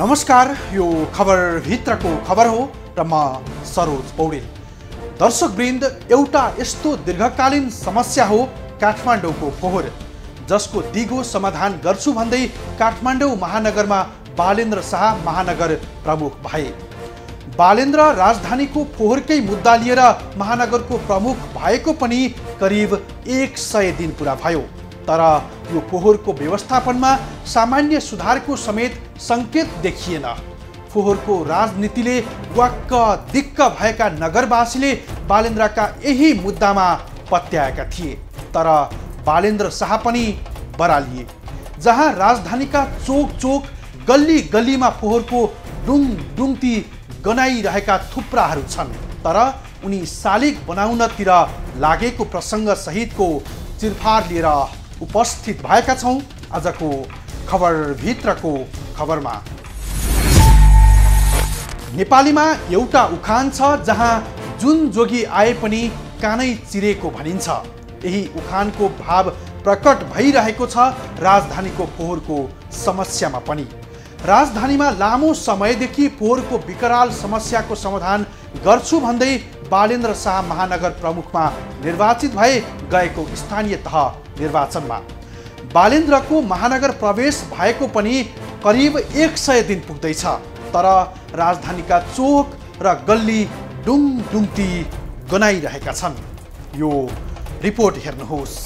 नमस्कार, यो खबर भित्रको खबर हो र म सरोज पौडेल। दर्शकवृन्द, एउटा यस्तो दीर्घकालीन समस्या हो काठमाडौँको फोहोर, जसको दिगो समाधान गर्छु भन्दै काठमाडौँ महानगरमा बालेन्द्र शाह महानगर प्रमुख भए। बालेन्द्र राजधानीको फोहोरकै मुद्दा लिएर महानगरको प्रमुख भएको पनि करिब 100 दिन पुरा भयो। तर यो फोहोरको व्यवस्थापनमा सामान्य सुधारको समेत संकेत देखिएन। फोहोरको राजनीतिले वाक्क दिक्क भएका नगरवासीले बालेन्द्रका यही मुद्दामा पत्याएका थिए। तर बालेन्द्र शाह पनि बरालिए। जहाँ राजधानीका चोक चोक गल्ली गल्लीमा फोहोरको डुङडुङती गनाइरहेका थुप्राहरू छन्, तर उनी शालिग बनाउनतिर लागेको प्रसङ्ग सहितको चिरफार लिएर उपस्थित भएका छौं आजको खबर भित्रको खबरमा। नेपालीमा एउटा उखान छ जहाँ जुन जोगी आए पनि कानै चिरेको भनिन्छ। यही उखानको भाव प्रकट भइरहेको छ राजधानीको फोहोरको समस्यामा पनि। राजधानीमा लामो समयदेखि फोहोरको विकराल समस्याको समाधान गर्छु भन्दै बालेन्द्र शाह महानगर प्रमुखमा निर्वाचित भए गएको स्थानीय तह निर्वाचनमा। बालेन्द्रको महानगर प्रवेश भएको पनि करिब 100 दिन पुग्दैछ, तर राजधानीका चोक र गल्ली डुङडुङती गनाइरहेका छन्। यो रिपोर्ट हेर्नुहोस्।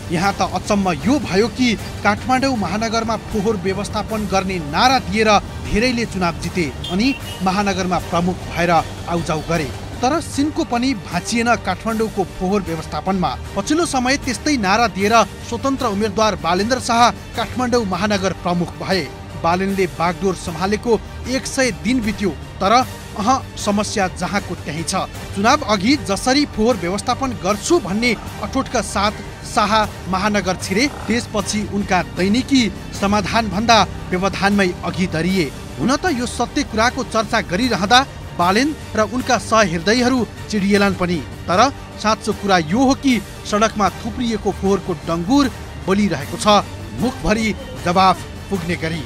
यहाँ त अचम्म यो भयो कि काठमाडौँ महानगरमा फोहोर व्यवस्थापन गर्ने नारा दिएर धेरैले चुनाव जिते अनि महानगरमा प्रमुख भएर आउजाउ गरे। तर सिनको पनि भाँचिएन काठमाडौँको फोहोर व्यवस्थापनमा। पछिल्लो समय त्यस्तै नारा दिएर स्वतन्त्र उम्मेदवार बालेन्द्र शाह काठमाडौँ महानगर प्रमुख भए। बालेनले बागडोर सम्हालेको 100 दिन बित्यो, तर समस्या जहाँको त्यही छ। चुनाव अघि जसरी फोहोर व्यवस्थापन गर्छु भन्ने अठोटका साथ शाह महानगर छिरे, त्यसपछि उनका दैनिकी समाधान भन्दा व्यवधानमै अघि दरिए। हुन त यो सत्य कुराको चर्चा गरिरहँदा बालेन र उनका सहहृदयहरू चिडिएलान् पनि। तर साँचो कुरा यो हो कि सडकमा थुप्रिएको फोहोरको डङ्गुर बोलिरहेको छ, मुखभरि जवाफ पुग्ने गरी।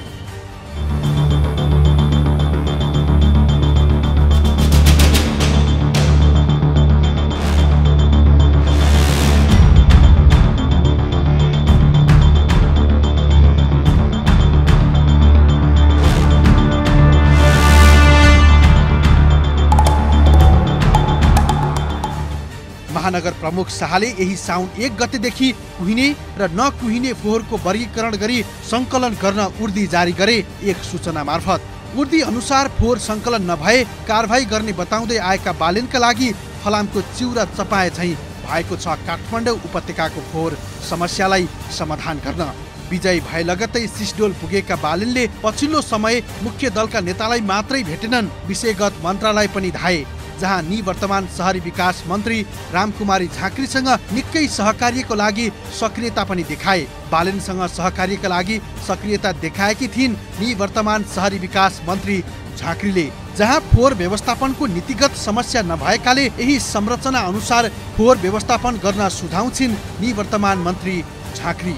महानगर प्रमुख शाहले यही साउन 1 गतेदेखि कुहिने र नकुहिने फोहोरको वर्गीकरण गरी सङ्कलन गर्न उर्दी जारी गरे। एक सूचना मार्फत उर्दी अनुसार फोहोर सङ्कलन नभए कारबाही गर्ने बताउँदै आएका बालेनका लागि फलामको चिउरा चपाए झैँ भएको छ काठमाडौँ उपत्यकाको फोहोर समस्यालाई समाधान गर्न। विजय भए लगत्तै सिसडोल पुगेका बालेनले पछिल्लो समय मुख्य दलका नेतालाई मात्रै भेटेनन्, विषयगत मन्त्रालय पनि धाए, जहाँ निवर्तमान शहरी विकास मन्त्री रामकुमारी झाँक्रीसँग निकै सहकार्यको लागि सक्रियता पनि देखाए। बालेनसँग सहकार्यका लागि सक्रियता देखाएकी थिइन् निवर्तमान शहरी विकास मन्त्री झाँक्रीले, जहाँ फोहोर व्यवस्थापनको नीतिगत समस्या नभएकाले यही संरचना अनुसार फोहोर व्यवस्थापन गर्न सुझाउँछिन् निवर्तमान मन्त्री झाँक्री।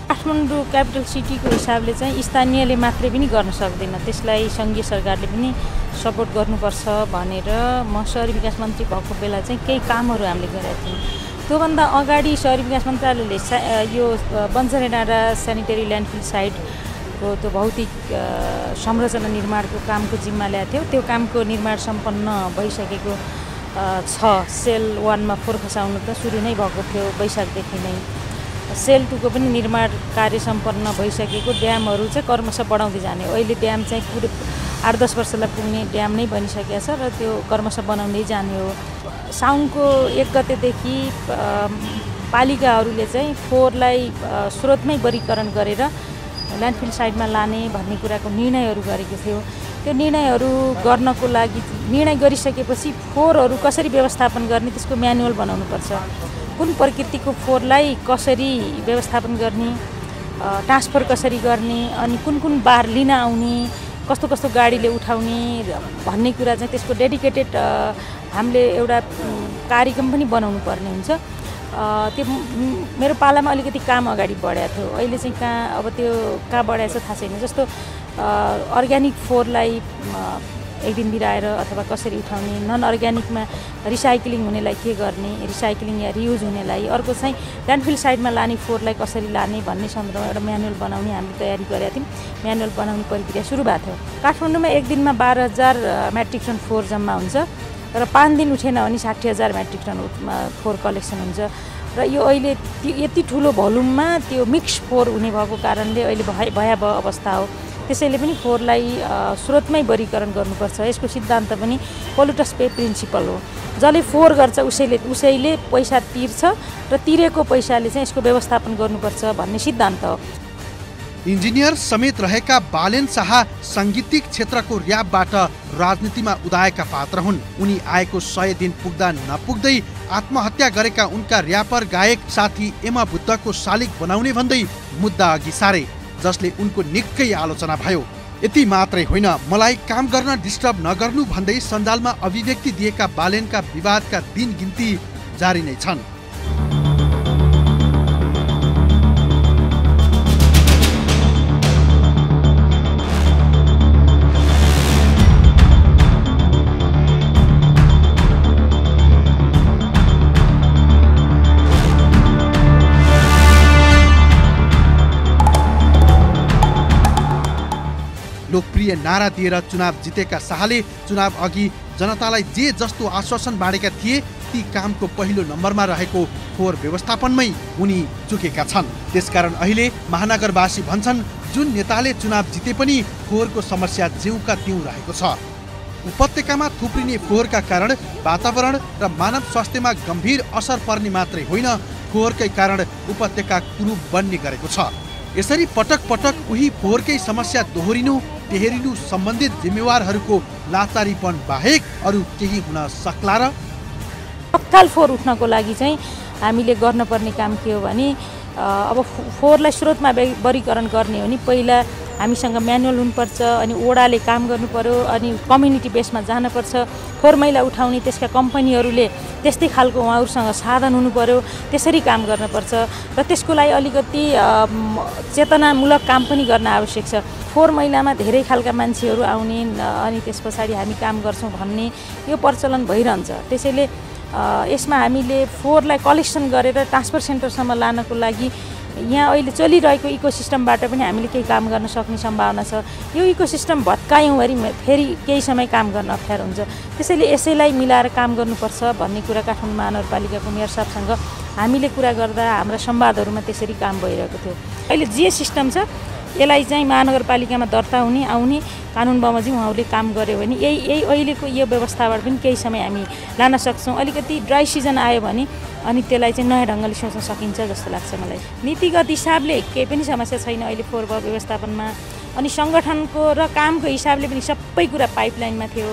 काठमाडौँ क्यापिटल सिटीको हिसाबले चाहिँ स्थानीयले मात्रै पनि गर्न सक्दैन, त्यसलाई सङ्घीय सरकारले पनि सपोर्ट गर्नुपर्छ भनेर म शहरी विकास मन्त्री भएको बेला चाहिँ केही कामहरू हामीले गरेका थियौँ। त्योभन्दा अगाडि शहरी विकास मन्त्रालयले यो बन्सरे डाँडा सेनिटरी ल्यान्डफिल साइटको त्यो भौतिक संरचना निर्माणको कामको जिम्मा ल्याएको थियो। त्यो कामको निर्माण सम्पन्न भइसकेको छ। सेल 1 मा फोहोर खसाउनु त सुरु नै भएको थियो वैशाखदेखि नै। सेल 2 को पनि निर्माण कार्य सम्पन्न भइसकेको, ड्यामहरू चाहिँ क्रमशः बढाउँदै जाने। अहिले ड्याम चाहिँ पुरै 8-10 वर्षलाई पुग्ने ड्याम नै बनिसकेको छ र त्यो क्रमशः बनाउँदै जाने हो। साउनको 1 गतेदेखि पालिकाहरूले चाहिँ फोहोरलाई स्रोतमै वर्गीकरण गरेर ल्यान्डफिल साइडमा लाने भन्ने कुराको निर्णयहरू गरेको थियो। त्यो निर्णयहरू गर्नको लागि निर्णय गरिसकेपछि फोहोरहरू कसरी व्यवस्थापन गर्ने त्यसको म्यानुअल बनाउनुपर्छ। कुन प्रकृतिको फोहोरलाई कसरी व्यवस्थापन गर्ने, ट्रान्सफर कसरी गर्ने, अनि कुन कुन बार लिन आउने, कस्तो कस्तो गाडीले उठाउने भन्ने कुरा चाहिँ त्यसको डेडिकेटेड हामीले एउटा कार्यक्रम पनि बनाउनु पर्ने हुन्छ। त्यो मेरो पालामा अलिकति काम अगाडि बढाएको थियो। अहिले चाहिँ अब त्यो कहाँ बढाएको छ थाहा छैन। जस्तो अर्ग्यानिक फोहोरलाई एक दिन बिराएर अथवा कसरी उठाउने, नन अर्ग्यानिकमा रिसाइक्लिङ हुनेलाई के गर्ने, रिसाइक्लिङ या रियुज हुनेलाई, अर्को चाहिँ ल्यान्डफिल साइडमा लाने फोहोरलाई कसरी लाने भन्ने सन्दर्भमा एउटा म्यानुअल बनाउने हामीले तयारी गरेका थियौँ। म्यानुअल बनाउने प्रक्रिया सुरु भएको थियो। काठमाडौँमा एक दिनमा 12,000 मेट्रिक टन फोहोर जम्मा हुन्छ र 5 दिन उठेन भने 60,000 मेट्रिक टन फोहोर कलेक्सन हुन्छ। र यो अहिले यति ठुलो भोल्युममा त्यो मिक्स फोहोर हुने भएको कारणले अहिले भयावह अवस्था हो। त्यसैले पनि फोहोरलाई स्रोतमै वर्गीकरण गर्नुपर्छ। यसको सिद्धान्त पनि पोल्युटस पे प्रिन्सिपल हो। जसले फोहोर गर्छ उसैले पैसा तिर्छ र तिरेको पैसाले चाहिँ यसको व्यवस्थापन गर्नुपर्छ भन्ने सिद्धान्त हो। इन्जिनियर समेत रहेका बालेन शाह साङ्गीतिक क्षेत्रको र्यापबाट राजनीतिमा उदाएका पात्र हुन्। उनी आएको 100 दिन पुग्दा नपुग्दै आत्महत्या गरेका उनका र्यापर गायक साथी एमा बुद्धको शालिग बनाउने भन्दै मुद्दा अघि सारे, जसले उनको निकै आलोचना भयो। यति मात्रै होइन, मलाई काम गर्न डिस्टर्ब नगर्नु भन्दै सञ्जालमा अभिव्यक्ति दिएका बालेनका विवादका दिन गिन्ती जारी नै छन्। लोकप्रिय नारा दिएर चुनाव जितेका शाहले चुनाव अघि जनतालाई जे जस्तो आश्वासन बाँडेका थिए ती कामको पहिलो नम्बरमा रहेको फोहोर व्यवस्थापनमै उनी चुकेका छन्। त्यसकारण अहिले महानगरवासी भन्छन् जुन नेताले चुनाव जिते पनि फोहोरको समस्या ज्यूका त्यों रहेको छ। उपत्यकामा थुप्रिने फोहोरका कारण वातावरण र मानव स्वास्थ्यमा गम्भीर असर पर्ने मात्रै होइन, फोहोरकै कारण उपत्यका कुरूप बन्ने गरेको छ। यसरी पटक पटक उही फोहोरकै समस्या दोहोरिनु टेहरिनु सम्बन्धित जिम्मेवारहरूको लाचारीपन बाहेक अरू केही हुन सक्ला र? तत्काल फोहोर उठ्नको लागि चाहिँ हामीले गर्नुपर्ने काम के हो भने अब फोहोरलाई स्रोतमा वर्गीकरण गर्ने हो भने पहिला हामीसँग म्यानुअल हुनुपर्छ, अनि ओडाले काम गर्नु पर्यो, अनि कम्युनिटी बेसमा जानुपर्छ। फोहोर मैला उठाउने त्यसका कम्पनीहरूले त्यस्तै खालको उहाँहरूसँग साधन हुनु पर्यो, त्यसरी काम गर्नुपर्छ र त्यसको लागि अलिकति चेतनामूलक काम पनि गर्न आवश्यक छ। फोहोर मैलामा धेरै खालका मान्छेहरू आउने अनि त्यस पछाडि हामी काम गर्छौँ भन्ने यो प्रचलन भइरहन्छ। त्यसैले यसमा हामीले फोहोरलाई कलेक्सन गरेर ट्रान्सफर सेन्टरसम्म लानको लागि यहाँ अहिले चलिरहेको इकोसिस्टमबाट पनि हामीले केही काम गर्न सक्ने सम्भावना छ। यो इकोसिस्टम भत्कायौँ भने फेरि केही समय काम गर्न अप्ठ्यारो हुन्छ। त्यसैले यसैलाई मिलाएर काम गर्नुपर्छ भन्ने कुरा काठमाडौँ महानगरपालिकाको मेयर साहबसँग हामीले कुरा गर्दा हाम्रा संवादहरूमा त्यसरी काम भइरहेको थियो। अहिले जे सिस्टम छ यसलाई चाहिँ महानगरपालिकामा दर्ता हुने आउने कानुन बमोजिम उहाँहरूले काम गर्यो भने यही अहिलेको यो व्यवस्थाबाट पनि केही समय हामी लान सक्छौँ। अलिकति ड्राई सिजन आयो भने अनि त्यसलाई चाहिँ नयाँ ढङ्गले सोच्न सकिन्छ जस्तो लाग्छ मलाई। नीतिगत हिसाबले केही पनि समस्या छैन अहिले फोहोर व्यवस्थापनमा, अनि सङ्गठनको र कामको हिसाबले पनि सबै कुरा पाइपलाइनमा थियो।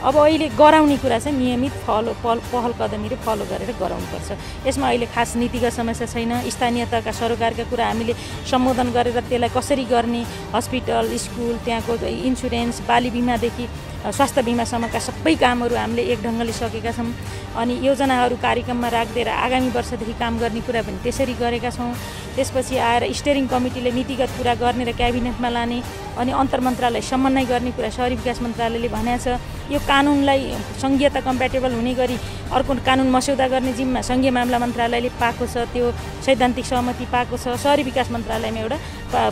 अब अहिले गराउने कुरा चाहिँ नियमित पहल कदमीले फलो गरेर गराउनुपर्छ। यसमा अहिले खास नीतिगत समस्या छैन। स्थानीय तहका सरोकारका कुरा हामीले सम्बोधन गरेर त्यसलाई कसरी गर्ने, हस्पिटल, स्कुल, त्यहाँको इन्सुरेन्स, बाली बिमादेखि स्वास्थ्य बिमासम्मका सबै कामहरू हामीले एक ढङ्गले सकेका छौँ। अनि योजनाहरू कार्यक्रममा राखिदिएर आगामी वर्षदेखि काम गर्ने कुरा पनि त्यसरी गरेका छौँ। त्यसपछि आएर स्टेरिङ कमिटीले नीतिगत कुरा गर्ने र क्याबिनेटमा लाने, अनि अन्तर्मन्त्रालय समन्वय गर्ने कुरा शहरी विकास मन्त्रालयले भनेको छ। यो कानुनलाई सङ्घीयता कम्प्याटेबल हुने गरी अर्को कानुन मस्यौदा गर्ने जिम्मा सङ्घीय मामला मन्त्रालयले पाएको छ, त्यो सैद्धान्तिक सहमति पाएको छ। शहरी विकास मन्त्रालयमा एउटा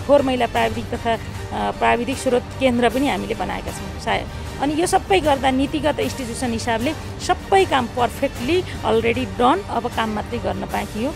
फोहोर मैला प्राविधिक तथा प्राविधिक स्रोत केन्द्र पनि हामीले बनाएका छौँ सायद। अनि यो सबै गर्दा नीतिगत इन्स्टिट्युसन हिसाबले सबै काम पर्फेक्टली अलरेडी डन, अब काम मात्रै गर्न बाँकी हो।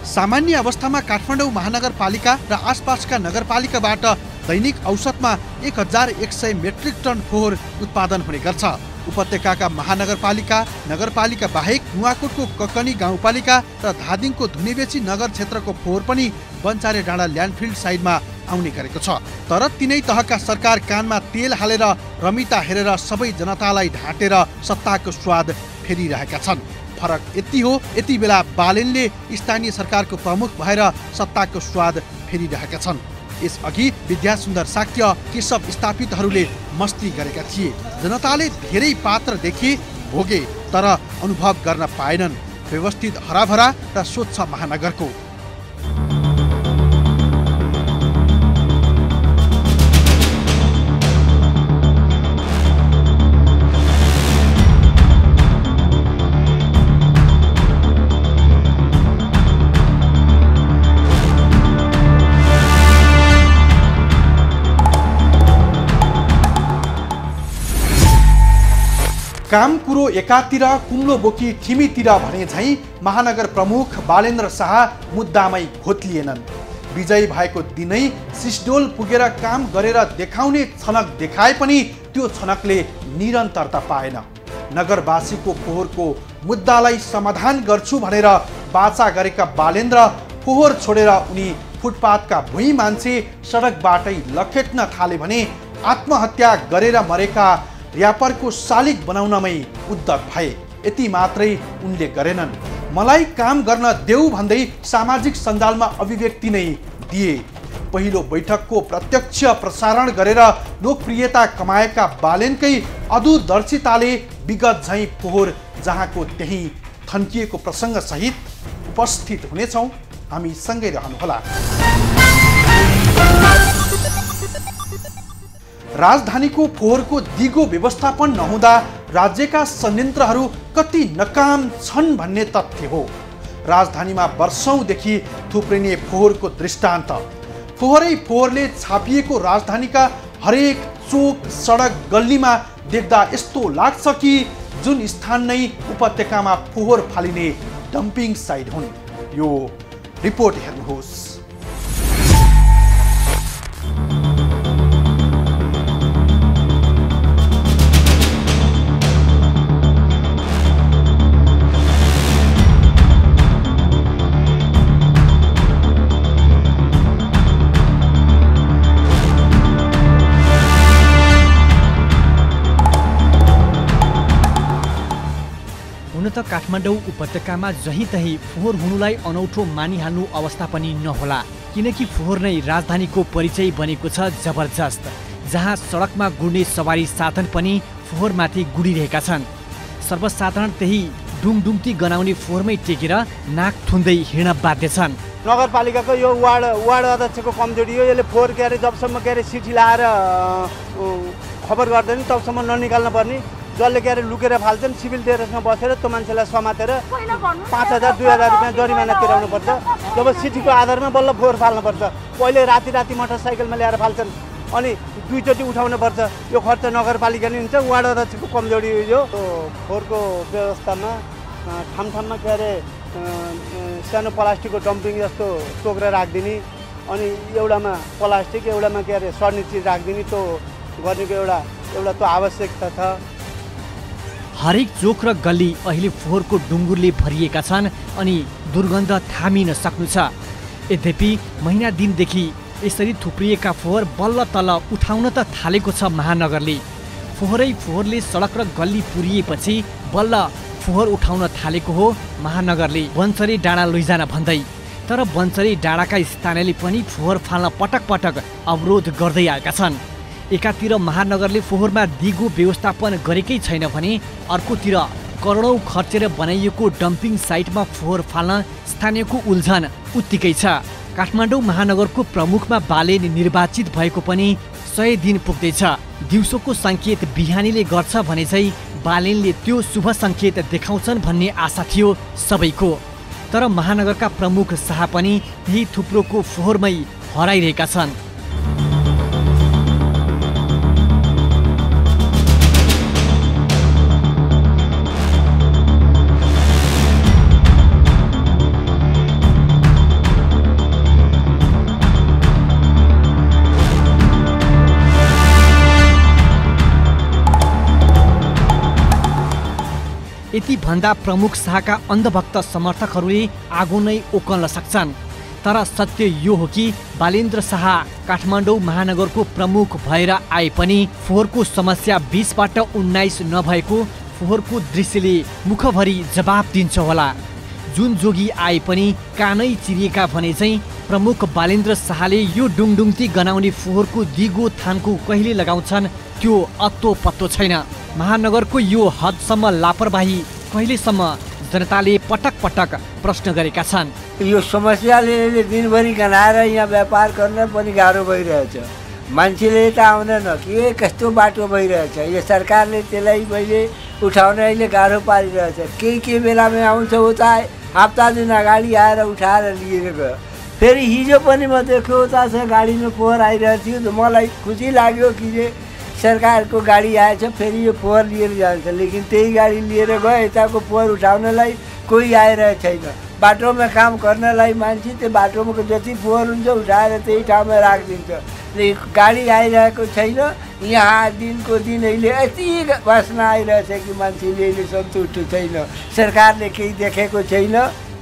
सामान्य अवस्थामा काठमाडौँ महानगरपालिका र आसपासका नगरपालिकाबाट दैनिक औसतमा 1100 मेट्रिक टन फोहोर उत्पादन हुने गर्छ। उपत्यकाका महानगरपालिका नगरपालिका बाहेक नुवाकोटको ककनी गाउँपालिका र धादिङको धुनेबेची नगर क्षेत्रको फोहोर पनि बन्चारे डाँडा ल्यान्डफिल्ड साइडमा आउने गरेको छ। तर तिनै तहका सरकार कानमा तेल हालेर रमिता हेरेर सबै जनतालाई ढाँटेर सत्ताको स्वाद फेरिरहेका छन्। फरक यति हो, यति बेला बालेनले स्थानीय सरकारको प्रमुख भएर सत्ताको स्वाद फेरिरहेका छन्। यसअघि विद्यासुन्दर शाक्य केशव स्थापितहरूले मस्ती गरेका थिए। जनताले धेरै पात्र देखे, भोगे, तर अनुभव गर्न पाएनन् व्यवस्थित हराभरा र स्वच्छ महानगरको। काम कुरो एकातिर कुम्लो बोकी ठिमीतिर भने झैँ महानगर प्रमुख बालेन्द्र शाह मुद्दामै घोत्लिएनन्। विजयी भएको दिनै सिस्डोल पुगेर काम गरेर देखाउने छनक देखाए पनि त्यो छनकले निरन्तरता पाएन। नगरवासीको फोहोरको मुद्दालाई समाधान गर्छु भनेर बाचा गरेका बालेन्द्र फोहोर छोडेर उनी फुटपाथका भुइँ मान्छे सडकबाटै लखेट्न थाले भने आत्महत्या गरेर मरेका र्यापरको शालिग बनाउनमै उद्यत भए। यति मात्रै उनले गरेनन्, मलाई काम गर्न देऊ भन्दै सामाजिक सञ्जालमा अभिव्यक्ति नै दिए। पहिलो बैठकको प्रत्यक्ष प्रसारण गरेर लोकप्रियता कमाएका बालेनकै अदूरदर्शिताले विगत झैँ फोहोर जहाँको त्यही थन्किएको प्रसङ्ग सहित उपस्थित हुनेछौँ। हामी सँगै रहनुहोला। राजधानीको फोहोरको दिगो व्यवस्थापन नहुँदा राज्यका संयन्त्रहरू कति नकाम छन् भन्ने तथ्य हो। राजधानीमा वर्षौंदेखि थुप्रिने फोहोरको दृष्टान्त। फोहोरै फोहोरले छापिएको राजधानीका हरेक चोक, सडक, गल्लीमा देख्दा यस्तो लाग्छ कि जुन स्थान नै उपत्यकामा फोहोर फालिने डम्पिङ साइट हुन्। यो रिपोर्ट हेर्नुहोस्। त काठमाडौँ उपत्यकामा जहीँ तहीँ फोहोर हुनुलाई अनौठो मानिहाल्नु अवस्था पनि नहोला, किनकि फोहोर नै राजधानीको परिचय बनेको छ जबरजस्त। जहाँ सडकमा गुड्ने सवारी साधन पनि फोहोरमाथि गुडिरहेका छन्। सर्वसाधारण त्यही डुङडुङ्ती गनाउने फोहोरमै टेकेर नाक थुन्दै हिँड्न बाध्य छन्। नगरपालिकाको यो वार्ड अध्यक्षको कमजोरी हो। यसले फोहोर जबसम्म चिठी लाएर खबर गर्दैन तबसम्म ननिकाल्न पर्ने। जसले लुकेर फाल्छन् सिभिल टेरेसमा बसेर त्यो मान्छेलाई समातेर 5,000 2,000 रुपियाँ जरिमाना तिराउनु पर्छ। जब सिटीको आधारमा बल्ल फोहोर फाल्नुपर्छ। पहिले राति मोटरसाइकलमा ल्याएर फाल्छन्, अनि दुईचोटि उठाउनु पर्छ। यो खर्च नगरपालिका नै हुन्छ। वार्ड अध्यक्षको कमजोरी यो फोहोरको व्यवस्थामा ठाउँमा सानो प्लास्टिकको डम्पिङ जस्तो टोकेर राखिदिने, अनि एउटामा प्लास्टिक एउटामा सर्ने चिज राखिदिने, त्यो गर्नेको एउटा त्यो आवश्यकता छ। हरेक चोक र गल्ली अहिले फोहोरको डुङ्गुरले भरिएका छन् अनि दुर्गन्ध थामिन सक्नु छ। यद्यपि महिना दिनदेखि यसरी थुप्रिएका फोहोर बल्ल तल उठाउन त थालेको छ महानगरले। फोहोरले सडक र गल्ली पुरिएपछि बल्ल फोहोर उठाउन थालेको हो महानगरले बन्चरी डाँडा लैजान भन्दै। तर बन्चरी डाँडाका स्थानीयले पनि फोहोर फाल्न पटक पटक अवरोध गर्दै आएका छन्। एकातिर महानगरले फोहोरमा दिगो व्यवस्थापन गरेकै छैन भने अर्कोतिर करोडौं खर्चेर बनाइएको डम्पिङ साइटमा फोहोर फाल्न स्थानीयको उल्झन उत्तिकै छ। काठमाडौँ महानगरको प्रमुखमा बालेन निर्वाचित भएको पनि 100 दिन पुग्दैछ। दिउँसोको सङ्केत बिहानीले गर्छ भने चाहिँ बालेनले त्यो शुभ सङ्केत देखाउँछन् भन्ने आशा थियो सबैको। तर महानगरका प्रमुख शाह पनि त्यही थुप्रोको फोहोरमै हराइरहेका छन्। यति भन्दा प्रमुख शाहका अन्धभक्त समर्थकहरूले आगो नै ओकल्न सक्छन्। तर सत्य यो हो कि बालेन्द्र शाह काठमाडौँ महानगरको प्रमुख भएर आए पनि फोहोरको समस्या 20बाट 19 नभएको फोहोरको दृश्यले मुखभरि जवाब दिन्छ होला। जुन जोगी आए पनि कानै चिरिएका भने चाहिँ प्रमुख बालेन्द्र शाहले यो डुङडुङती गनाउने फोहोरको दिगो थानको कहिले लगाउँछन् त्यो अत्तो पत्तो छैन। महानगरको यो हदसम्म लापरवाही कहिलेसम्म जनताले पटक पटक प्रश्न गरेका छन्। यो समस्याले दिनभरि गनाएर यहाँ व्यापार गर्न पनि गाह्रो भइरहेछ। मान्छेले त आउँदैन के कस्तो बाटो भइरहेछ। यो सरकारले त्यसलाई मैले उठाउन अहिले गाह्रो पारिरहेछ। के बेलामा आउँछ उता हप्ता दिन अगाडि आएर उठाएर लिएर गयो। फेरि हिजो पनि म देख्यो उता छ गाडीमा फोहोर आइरहेको थियो। त मलाई खुसी लाग्यो कि सरकारको गाडी आएछ फेरि यो फोहोर लिएर जान्छ। लेकिन त्यही गाडी लिएर गयो यताको फोहोर उठाउनलाई कोही आइरहेको छैन। बाटोमा काम गर्नलाई मान्छे त्यो बाटोमा जति फोहोर हुन्छ उठाएर त्यही ठाउँमा राखिदिन्छ। गाडी आइरहेको छैन। यहाँ दिनको दिन अहिले यति वासना आइरहेछ कि मान्छेले अहिले सन्तुष्ट छैन। सरकारले केही देखेको छैन।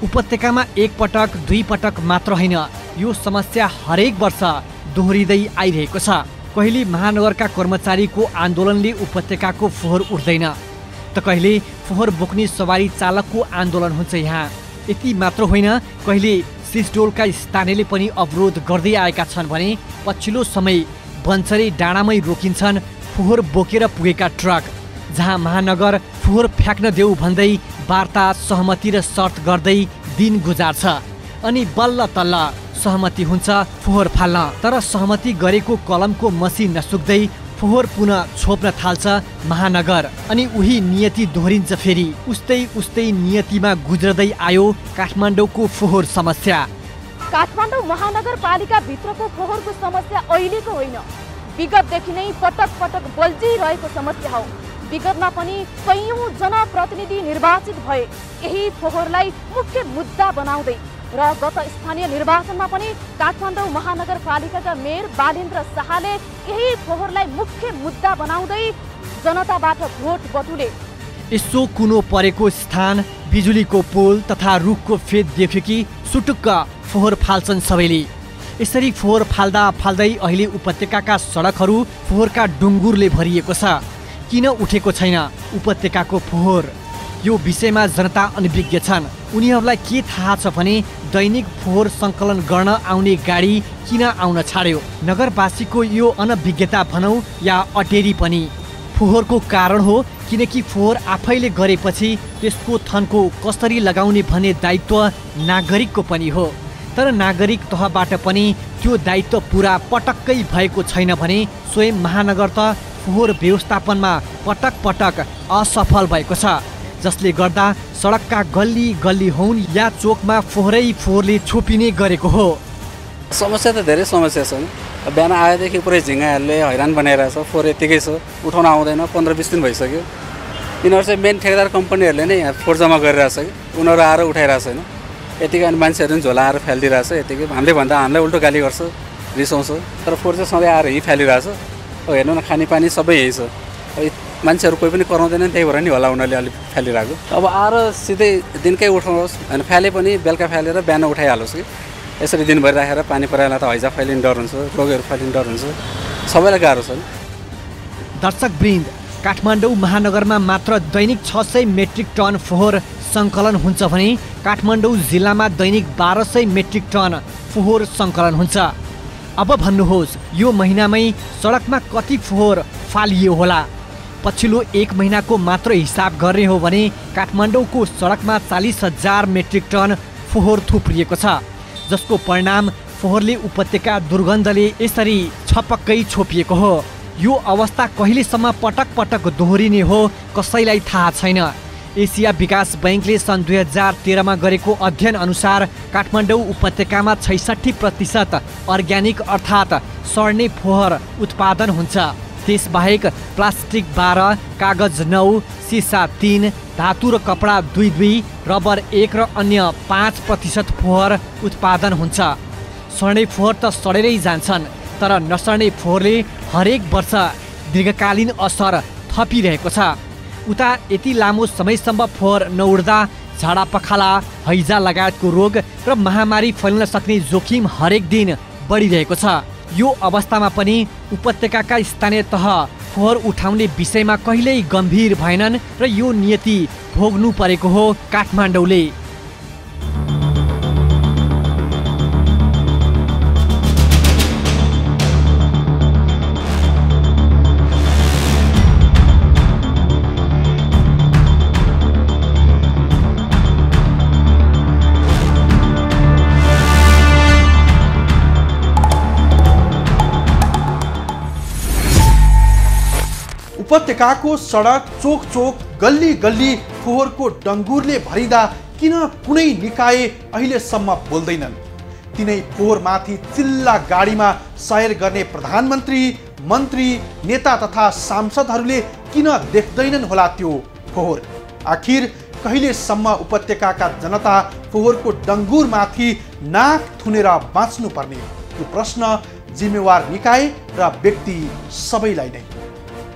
उपत्यकामा एक पटक दुई पटक मात्र होइन, यो समस्या हरेक वर्ष दोहोरिँदै आइरहेको छ। कहिले महानगरका कर्मचारीको आन्दोलनले उपत्यकाको फोहोर उठ्दैन त कहिले फोहोर बोक्ने सवारी चालकको आन्दोलन हुन्छ। यहाँ यति मात्र होइन, कहिले सिसडोलका स्थानीयले पनि अवरोध गर्दै आएका छन् भने पछिल्लो समय बन्चरे डाँडामै रोकिन्छन् फोहोर बोकेर पुगेका ट्रक, जहाँ महानगर फोहोर फ्याँक्न देऊ भन्दै वार्ता सहमति र शर्त गर्दै दिन गुजार्छ अनि बल्ल तल्ल सहमति हुन्छ फोहोर फाल्न। तर सहमति गरेको कलमको मसी नसुक्दै फोहोर पुनः छोप्न थाल्छ महानगर अनि उही नियति दोहोरिन्छ। फेरि उस्तै नियतिमा गुज्रदै आयो काठमाडौँको फोहोर समस्या। काठमाडौँ महानगरपालिका भित्रको फोहोरको समस्या अहिलेको होइन, विगतदेखि नै पटक पटक बल्झिरहेको समस्या हो। विगतमा पनि कयौं जनप्रतिनिधि निर्वाचित भए यही फोहोरलाई मुख्य मुद्दा बनाउँदै र गत स्थानीय निर्वाचनमा पनि काठमाडौँ महानगरपालिकाका मेयर बालेन्द्र शाहले यही फोहोरलाई मुख्य मुद्दा बनाउँदै जनताबाट भोट बटुले। यसो कुनो परेको स्थान, बिजुलीको पोल तथा रुखको फेद देख्यो कि सुटुक्क फोहोर फाल्छन् सबैले। यसरी फोहोर फाल्दा फाल्दै अहिले उपत्यकाका सडकहरू फोहोरका डुङ्गुरले भरिएको छ। किन उठेको छैन उपत्यकाको फोहोर? यो विषयमा जनता अनभिज्ञ छन्। उनीहरूलाई के थाहा छ भने दैनिक फोहोर सङ्कलन गर्न आउने गाडी किन आउन छाड्यो? नगरवासीको यो अनभिज्ञता भनौँ या अटेरी पनि फोहोरको कारण हो, किनकि फोहोर आफैले गरेपछि त्यसको थन्को कसरी लगाउने भन्ने दायित्व नागरिकको पनि हो। तर नागरिक तहबाट पनि त्यो दायित्व पुरा पटक्कै भएको छैन भने स्वयं महानगर त फोहोर व्यवस्थापनमा पटक पटक असफल भएको छ, जसले गर्दा सडकका गल्ली गल्ली हुन् या चोकमा फोहोरले छोपिने गरेको हो। समस्या त धेरै समस्या छन्। बिहान आएदेखि पुरै झिँगाहरूले हैरान बनाइरहेछ। फोहोर यत्तिकै छ, उठाउन आउँदैन। 15-20 दिन भइसक्यो। यिनीहरू चाहिँ मेन ठेकेदार कम्पनीहरूले नै यहाँ फोहोर जम्मा गरिरहेछ कि उनीहरू आएर उठाइरहेको छैन। यतिकै अनि मान्छेहरू पनि झोला आएर फ्यालिदिइरहेछ। यतिकै हामीले भन्दा हामीलाई उल्टो गाली गर्छ, रिसाउँछ। तर फोहोर चाहिँ सधैँ आएर यहीँ फ्यालिरहेछ। अब हेर्नु न, खानेपानी सबै यही छ। मान्छेहरू कोही पनि कराउँदैन, त्यही भएर नि होला उनीहरूले अलिक फ्यालिरहेको। अब आएर सिधै दिनकै उठाउनुहोस् अनि फ्याले पनि बेलुका फ्यालेर बिहान उठाइहालोस् कि यसरी दिनभरि राखेर पानी परेला त हैजा फैलिने डर हुन्छ, रोगहरू फैलिने डर हुन्छ। सबैलाई गाह्रो छ। दर्शकवृन्द, काठमाडौँ महानगरमा मात्र दैनिक 600 मेट्रिक टन फोहोर सङ्कलन हुन्छ भने काठमाडौँ जिल्लामा दैनिक 1200 मेट्रिक टन फोहोर सङ्कलन हुन्छ। अब भन्नुहोस्, यो महिनामै सडकमा कति फोहोर फालियो होला? पछिल्लो एक महिनाको मात्र हिसाब गर्ने हो भने काठमाडौँको सडकमा 40,000 मेट्रिक टन फोहोर थुप्रिएको छ, जसको परिणाम फोहोरले उपत्यका दुर्गन्धले यसरी छपक्कै छोपिएको हो। यो अवस्था कहिलेसम्म पटक पटक दोहोरिने हो कसैलाई थाहा छैन। एसिया विकास बैंकले सन् 2013मा गरेको अध्ययन अनुसार काठमाडौँ उपत्यकामा 66% अर्ग्यानिक अर्थात् सर्ने फोहोर उत्पादन हुन्छ। त्यसबाहेक प्लास्टिक 12, कागज 9, सिसा 3, धातु र कपडा 2, रबर 1 र अन्य 5% फोहोर उत्पादन हुन्छ। सर्ने फोहोर त सडेरै जान्छन्, तर नसर्ने फोहोरले हरेक वर्ष दीर्घकालीन असर थपिरहेको छ। उता यति लामो समयसम्म फोहोर नउड्दा झाडा पखाला, हैजा लगायतको रोग र महामारी फैल्न सक्ने जोखिम हरेक दिन बढिरहेको छ। यो अवस्थामा पनि उपत्यकाका स्थानीय तह फोहोर उठाउने विषयमा कहिल्यै गम्भीर भएनन् र यो नियति भोग्नु परेको हो काठमाडौँले। उपत्यकाको सडक, चोक चोक, गल्ली गल्ली फोहोरको डङ्गुरले भरिँदा किन कुनै निकाय अहिलेसम्म बोल्दैनन्? तिनै फोहोरमाथि चिल्ला गाडीमा सयर गर्ने प्रधानमन्त्री, मन्त्री, नेता तथा सांसदहरूले किन देख्दैनन् होला त्यो फोहोर? आखिर कहिलेसम्म उपत्यकाका जनता फोहोरको डङ्गुरमाथि नाक थुनेर बाँच्नुपर्ने? यो प्रश्न जिम्मेवार निकाय र व्यक्ति सबैलाई नै।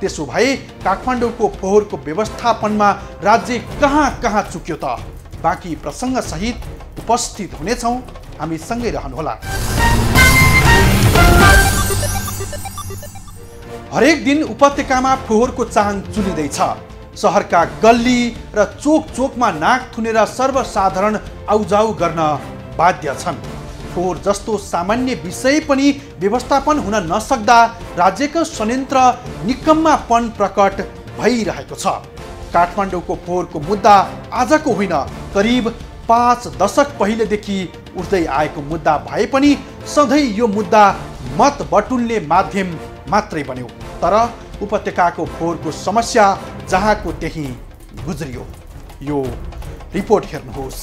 त्यसो भए काठमाडौँको फोहोरको व्यवस्थापनमा राज्य कहाँ कहाँ चुक्यो त? बाँकी प्रसङ्ग सहित उपस्थित हुनेछौँ, हामी सँगै रहनुहोला। हरेक दिन उपत्यकामा फोहोरको चाङ चुलिँदैछ। सहरका गल्ली र चोक चोकमा नाक थुनेर सर्वसाधारण आउजाउ गर्न बाध्य छन्। फोहोर जस्तो सामान्य विषय पनि व्यवस्थापन हुन नसक्दा राज्यको संयन्त्र निकम्मापन प्रकट भइरहेको छ। काठमाडौँको फोहोरको मुद्दा आजको होइन, करिब 5 दशक पहिलेदेखि उठ्दै आएको मुद्दा भए पनि सधैँ यो मुद्दा मत बटुल्ने माध्यम मात्रै बन्यो। तर उपत्यकाको फोहोरको समस्या जहाँको त्यही गुज्रियो। यो रिपोर्ट हेर्नुहोस्।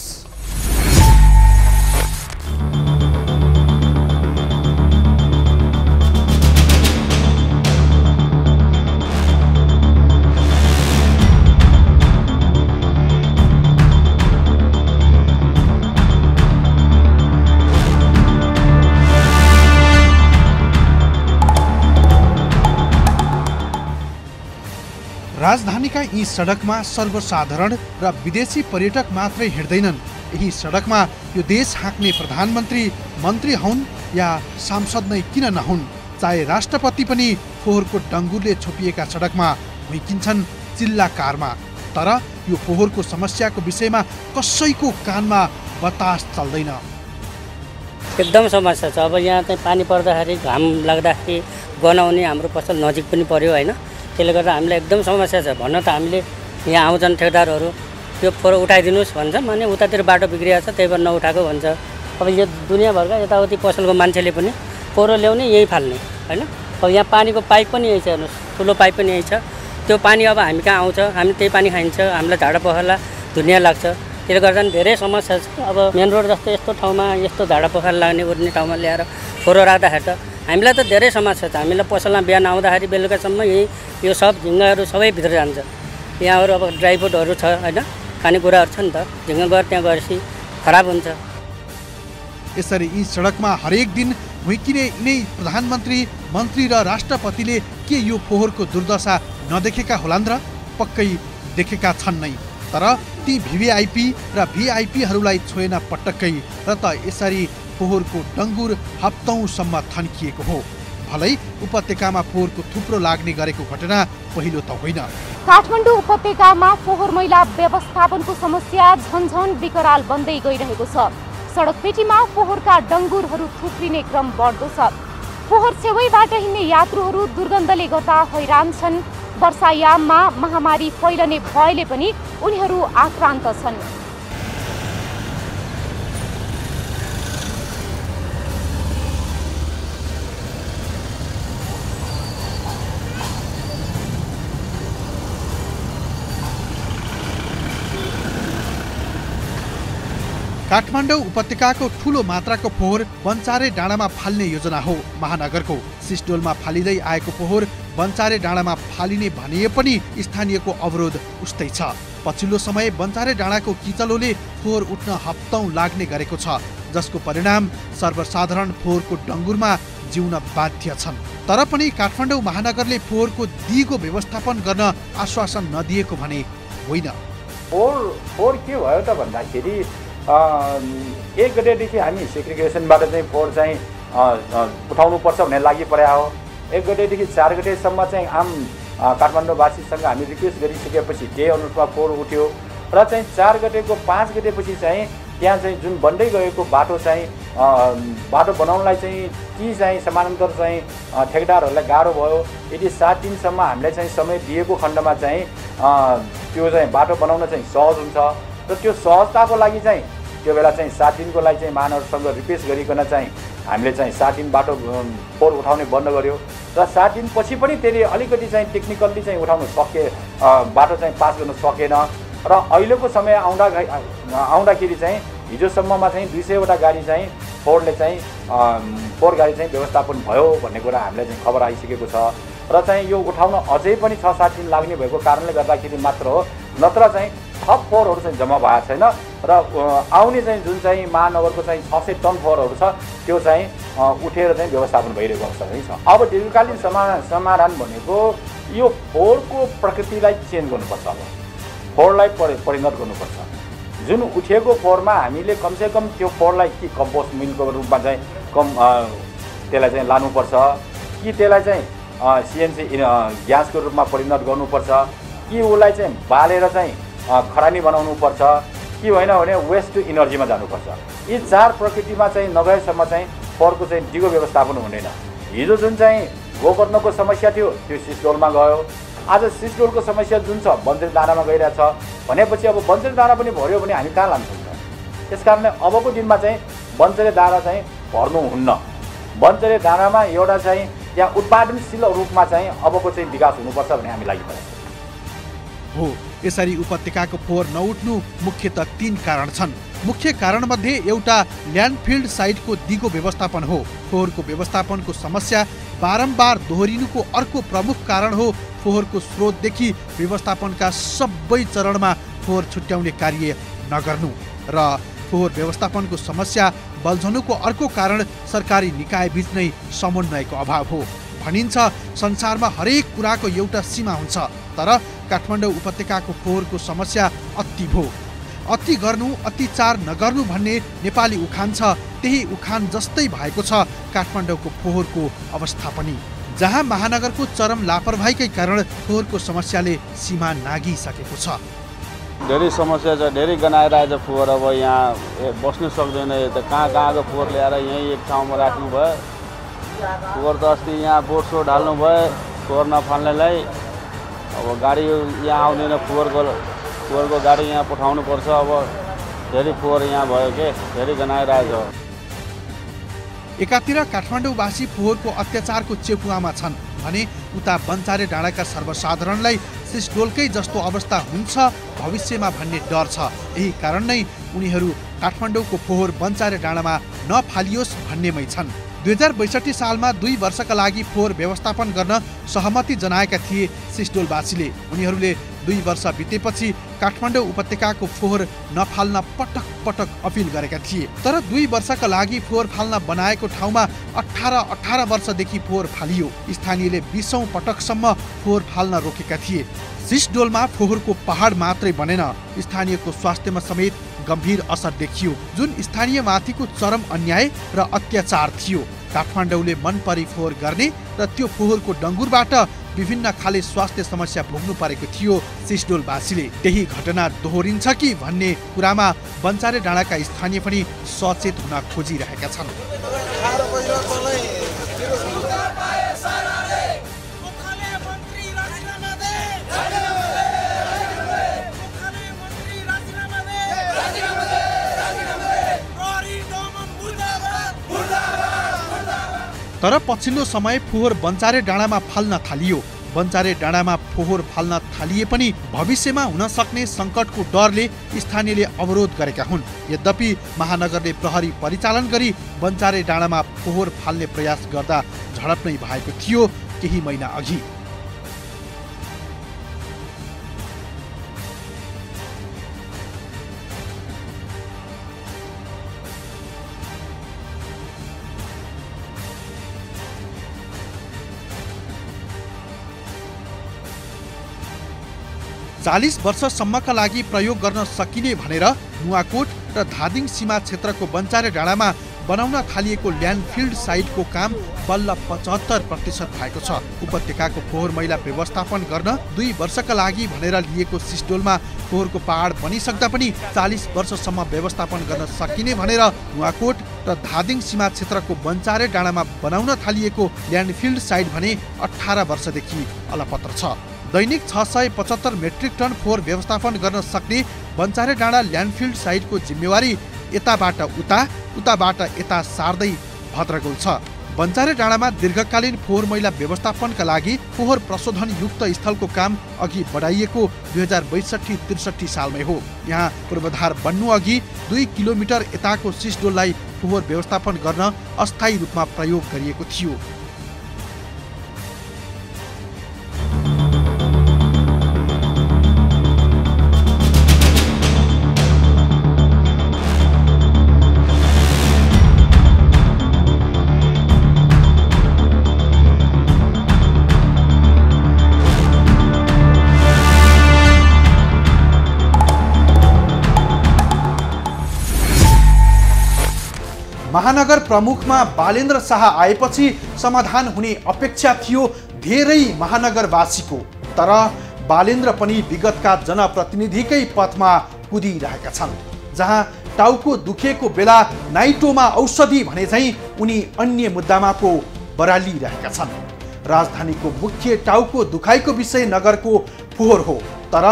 राजधानीका यी सडकमा सर्वसाधारण र विदेशी पर्यटक मात्रै हिँड्दैनन्। यही सडकमा यो देश हाँक्ने प्रधानमन्त्री, मन्त्री हुन् या सांसद नै किन नहुन्, चाहे राष्ट्रपति पनि फोहोरको डङ्गुरले छोपिएका सडकमा भुइकिन्छन् चिल्ला कारमा। तर यो फोहोरको समस्याको विषयमा कसैको कानमा बतास चल्दैन। एकदम समस्या छ। अब यहाँ चाहिँ पानी पर्दाखेरि, घाम लाग्दाखेरि गनाउने हाम्रो पसल नजिक पनि पर्यो होइन। त्यसले गर्दा हामीलाई एकदम समस्या छ। भन्न त हामीले यहाँ आउँछन् ठेकदारहरू, त्यो फोहोर उठाइदिनुहोस् भन्छन्, अनि उतातिर बाटो बिग्रिएको छ त्यही भएर नउठाएको भन्छ। अब यो दुनियाँभरका यताउति पसलको मान्छेले पनि फोहोर ल्याउने यही फाल्ने होइन। अब यहाँ पानीको पाइप पनि यही छ, हेर्नुहोस्, ठुलो पाइप पनि यही छ। त्यो पानी अब हामी कहाँ आउँछ, हामी त्यही पानी खाइन्छ, हामीलाई झाडा पखाला दुनियाँ लाग्छ। त्यसले गर्दा धेरै समस्या छ। अब मेन रोड जस्तो यस्तो ठाउँमा यस्तो झाडा पखाला लाग्ने ओर्ने ठाउँमा ल्याएर फोहोर राख्दाखेरि त हामीलाई त धेरै समस्या छ। हामीलाई पसलमा बिहान आउँदाखेरि बेलुकासम्म यो सब झिङ्गाहरू सबै भित्र जान्छ। यहाँहरू अब ड्राई फ्रुटहरू छ होइन, खानेकुराहरू छ नि त, झिङ्गा गएर त्यहाँ गएपछि खराब हुन्छ। यसरी यी सडकमा हरेक दिन भुइकिने यिनै प्रधानमन्त्री, मन्त्री र राष्ट्रपतिले के यो फोहोरको दुर्दशा नदेखेका होलान् र? पक्कै देखेका छन् नै। तर ती भिभिआइपी र भिआइपीहरूलाई छोएन पटक्कै, र त यसरी फोहोरको डङ्गुर हप्तौँसम्म थन्किएको हो। भलै उपत्यकामा फोहोरको थुप्रो लाग्ने गरेको घटना पहिलो त होइन। काठमाडौँ उपत्यकामा फोहोर मैला व्यवस्थापनको समस्या झन्झन विकराल बन्दै गइरहेको छ। सडकपेटीमा फोहोरका डङ्गुरहरू थुप्रिने क्रम बढ्दो छ। फोहोर छेउबाट हिँड्ने यात्रुहरू दुर्गन्धले गर्दा हैरान छन्। वर्षायाममा महामारी फैलने भयले पनि उनीहरू आक्रान्त छन्। काठमाडौँ उपत्यकाको ठूलो मात्राको फोहोर बन्चारे डाँडामा फाल्ने योजना हो महानगरको। सिस्डोलमा फालिँदै आएको फोहोर बन्चारे डाँडामा फालिने भनिए पनि स्थानीयको अवरोध उस्तै छ। पछिल्लो समय बन्चारे डाँडाको किचलोले फोहोर उठ्न हप्तौँ लाग्ने गरेको छ, जसको परिणाम सर्वसाधारण फोहोरको डङ्गुरमा जिउन बाध्य छन्। तर पनि काठमाडौँ महानगरले फोहोरको दिगो व्यवस्थापन गर्न आश्वासन नदिएको भने होइन। फोहोर के भयो त भन्दाखेरि 1 गतेदेखि हामी सेग्रिगेसनबाट चाहिँ फोहोर चाहिँ उठाउनुपर्छ भन्ने लागि परेको हो। 1 गतेदेखि 4 गतेसम्म चाहिँ आम काठमाडौँवासीसँग हामी रिक्वेस्ट गरिसकेपछि त्यही अनुरूपमा फोहोर उठ्यो र चाहिँ 4 गतेको 5 गतेपछि चाहिँ त्यहाँ चाहिँ जुन बन्दै गएको बाटो चाहिँ बाटो बनाउनलाई चाहिँ ती चाहिँ समानान्तर चाहिँ ठेकेदारहरूलाई गाह्रो भयो। यदि 7 दिनसम्म हामीलाई चाहिँ समय दिएको खण्डमा चाहिँ त्यो चाहिँ बाटो बनाउन चाहिँ सहज हुन्छ र त्यो सहजताको लागि चाहिँ त्यो बेला चाहिँ 7 दिनको लागि चाहिँ महानगरसँग रिक्वेस्ट गरिकन चाहिँ हामीले चाहिँ 7 दिन बाटो फोहोर उठाउने बन्द गऱ्यो र 7 दिनपछि पनि त्यसले अलिकति चाहिँ टेक्निकल्ली चाहिँ उठाउन बाटो चाहिँ पास गर्न सकेन र अहिलेको समय आउँदाखेरि चाहिँ हिजोसम्ममा चाहिँ 200वटा गाडी चाहिँ फोहोरले चाहिँ फोहोर गाडी चाहिँ व्यवस्थापन भयो भन्ने कुरा हामीलाई चाहिँ खबर आइसकेको छ र चाहिँ यो उठाउन अझै पनि 6-7 दिन लाग्ने भएको कारणले गर्दाखेरि मात्र हो, नत्र चाहिँ थप फोहोरहरू चाहिँ जम्मा भएको छैन र आउने चाहिँ जुन चाहिँ महानगरको चाहिँ 600 टन फोहोरहरू छ त्यो चाहिँ उठेर चाहिँ व्यवस्थापन भइरहेको अवस्था चाहिँ छ। अब दीर्घकालीन समाधान भनेको यो फोहोरको प्रकृतिलाई चेन्ज गर्नुपर्छ। अब फोहोरलाई परिणत गर्नुपर्छ। जुन उठेको फोहोरमा हामीले कमसेकम त्यो फोहोरलाई कि कम्पोस्ट मिलको रूपमा चाहिँ त्यसलाई चाहिँ लानुपर्छ कि त्यसलाई चाहिँ CNC ग्यासको रूपमा परिणत गर्नुपर्छ कि उसलाई चाहिँ बालेर चाहिँ खरानी बनाउनुपर्छ कि होइन भने वेस्ट टु इनर्जीमा जानुपर्छ। यी 4 प्रकृतिमा चाहिँ नगएसम्म चाहिँ फोहोरको चाहिँ दिगो व्यवस्थापन हुँदैन। हिजो जुन चाहिँ गोकर्णको समस्या थियो त्यो सिसडोलमा गयो। आज सिसडोलको समस्या जुन छ बन्जर दानामा गइरहेछ भनेपछि अब बन्जर दाना पनि भर्यो भने हामी कहाँ लान्छौँ त? त्यस कारणले अबको दिनमा चाहिँ बन्जरे दाना चाहिँ भर्नुहुन्न। बन्जरे दानामा एउटा चाहिँ त्यहाँ उत्पादनशील रूपमा चाहिँ अबको चाहिँ विकास हुनुपर्छ भन्ने हामी लागिपरेको हो। यसरी उपत्यकाको फोहोर नउठ्नु मुख्यतः 3 कारण छन्। मुख्य कारणमध्ये एउटा ल्यान्डफिल्ड साइटको दिगो व्यवस्थापन हो। फोहोरको व्यवस्थापनको समस्या बारम्बार दोहोरिनुको अर्को प्रमुख कारण हो फोहोरको स्रोतदेखि व्यवस्थापनका सबै चरणमा फोहोर छुट्याउने कार्य नगर्नु र फोहोर व्यवस्थापनको समस्या बल्झनुको अर्को कारण सरकारी निकायबीच नै समन्वयको अभाव हो। भनिन्छ संसारमा हरेक कुराको एउटा सीमा हुन्छ, तर काठमाडौँ उपत्यकाको फोहोरको समस्या अति भो। अति गर्नु अतिचार नगर्नु भन्ने नेपाली उखान छ। त्यही उखान जस्तै भएको छ काठमाडौँको फोहोरको अवस्था पनि, जहाँ महानगरको चरम लापरवाहीकै कारण फोहोरको समस्याले सीमा नागिसकेको छ। धेरै समस्या छ, धेरै गनाएर आएछ फोहोर। अब यहाँ बस्नु सक्दैन। त कहाँको फोहोर ल्याएर यहीँ एक ठाउँमा राख्नु भयो। फोहोर त अस्ति यहाँ बोर्डसोड हाल्नु भयो फोहोर नफाल्नेलाई। अब गाडी यहाँ आउँदैन, फोहोरको गाडी यहाँ पठाउनु पर्छ। अब धेरै फोहोर यहाँ भयो के, धेरै गनाएर आएछ। एकातिर काठमाडौँवासी फोहोरको अत्याचारको चेपुवामा छन् भने उता बन्चारे डाँडाका सर्वसाधारणलाई सिसडोलकै जस्तो अवस्था हुन्छ भविष्यमा भन्ने डर छ। यही कारण नै उनीहरू काठमाडौँको फोहोर बन्चारे डाँडामा नफालियोस् भन्नेमै छन्। 2062 सालमा 2 वर्षका लागि फोहोर व्यवस्थापन गर्न सहमति जनाएका थिए सिसडोलवासीले। उनीहरूले 2 वर्ष बितेपछि काठमाडौँ उपत्यकाको फोहोर नफाल्न पटक पटक अपिल गरेका थिए। तर 2 वर्षका लागि फोहोर फाल्न बनाएको ठाउँमा 18 वर्षदेखि फोहोर फालियो। स्थानीयले 20औं पटकसम्म फोहोर फाल्न रोकेका थिए। सिसडोलमा फोहोरको पहाड मात्रै बनेन, स्थानीयको स्वास्थ्यमा समेत गम्भीर असर देखियो, जुन स्थानीयमाथिको चरम अन्याय र अत्याचार थियो। काठमाडौँले मन परी फोहोर गर्ने र त्यो फोहोरको डङ्गुरबाट विभिन्न खाले स्वास्थ्य समस्या भोग्नु परेको थियो सिसडोलवासीले। त्यही घटना दोहोरिन्छ कि भन्ने कुरामा बन्चारे डाँडाका स्थानीय पनि सचेत हुन खोजिरहेका छन्। तर पछिल्लो समय फोहोर बन्चारे डाँडामा फाल्न थालियो। बन्चारे डाँडामा फोहोर फाल्न थालिए पनि भविष्यमा हुन सक्ने सङ्कटको डरले स्थानीयले अवरोध गरेका हुन्। यद्यपि महानगरले प्रहरी परिचालन गरी बन्चारे डाँडामा फोहोर फाल्ने प्रयास गर्दा झडप नै भएको थियो केही महिना अघि। 40 वर्षसम्मका लागि प्रयोग गर्न सकिने भनेर नुवाकोट र धादिङ सीमा क्षेत्रको बन्चारे डाँडामा बनाउन थालिएको ल्यान्डफिल्ड साइटको काम बल्ल 75% भएको छ। उपत्यकाको फोहोर मैला व्यवस्थापन गर्न 2 वर्षका लागि भनेर लिएको सिस्डोलमा फोहोरको पहाड बनिसक्दा पनि 40 वर्षसम्म व्यवस्थापन गर्न सकिने भनेर नुवाकोट र धादिङ सीमा क्षेत्रको बन्चारे डाँडामा बनाउन थालिएको ल्यान्डफिल्ड साइट भने 18 वर्षदेखि अलपत्र छ। दैनिक 675 मेट्रिक टन फोहोर व्यवस्थापन गर्न सक्ने बन्चारे डाँडा ल्यान्डफिल्ड साइटको जिम्मेवारी यताबाट उता उताबाट यता सार्दै भद्रगोल छ। बन्चारे डाँडामा दीर्घकालीन फोहोर मैला व्यवस्थापनका लागि फोहोर प्रशोधन युक्त स्थलको काम अघि बढाइएको 2062-63 सालमै हो। यहाँ पूर्वाधार बन्नु अघि 2 किलोमिटर यताको सिस्डोललाई फोहोर व्यवस्थापन गर्न अस्थायी रूपमा प्रयोग गरिएको थियो। महानगर प्रमुखमा बालेन्द्र शाह आएपछि समाधान हुने अपेक्षा थियो धेरै महानगरवासीको, तर बालेन्द्र पनि विगतका जनप्रतिनिधिकै पथमा कुदिरहेका छन्। जहाँ टाउको दुखेको बेला नाइटोमा औषधि भने चाहिँ उनी अन्य मुद्दामा पो बरालिरहेका छन्। राजधानीको मुख्य टाउको दुखाइको विषय नगरको फोहोर हो, तर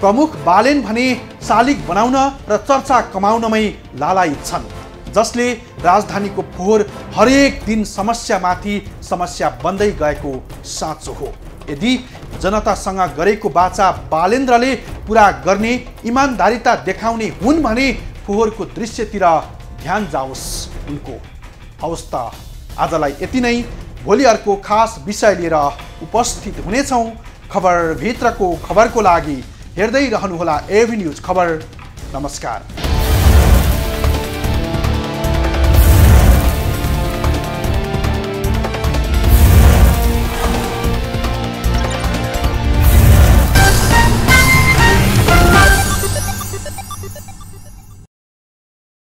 प्रमुख बालेन भने शालिग बनाउन र चर्चा कमाउनमै लालायित छन्, जसले राजधानीको फोहोर हरेक दिन समस्यामाथि समस्या बन्दै गएको साँचो हो। यदि जनतासँग गरेको बाचा बालेन्द्रले पुरा गर्ने इमानदारिता देखाउने हुन् भने फोहोरको दृश्यतिर ध्यान जाओस् उनको। हवस् त आजलाई यति नै। भोलि अर्को खास विषय लिएर उपस्थित हुनेछौँ। खबर भित्रको खबरको लागि हेर्दै रहनुहोला एभी न्यूज खबर। नमस्कार।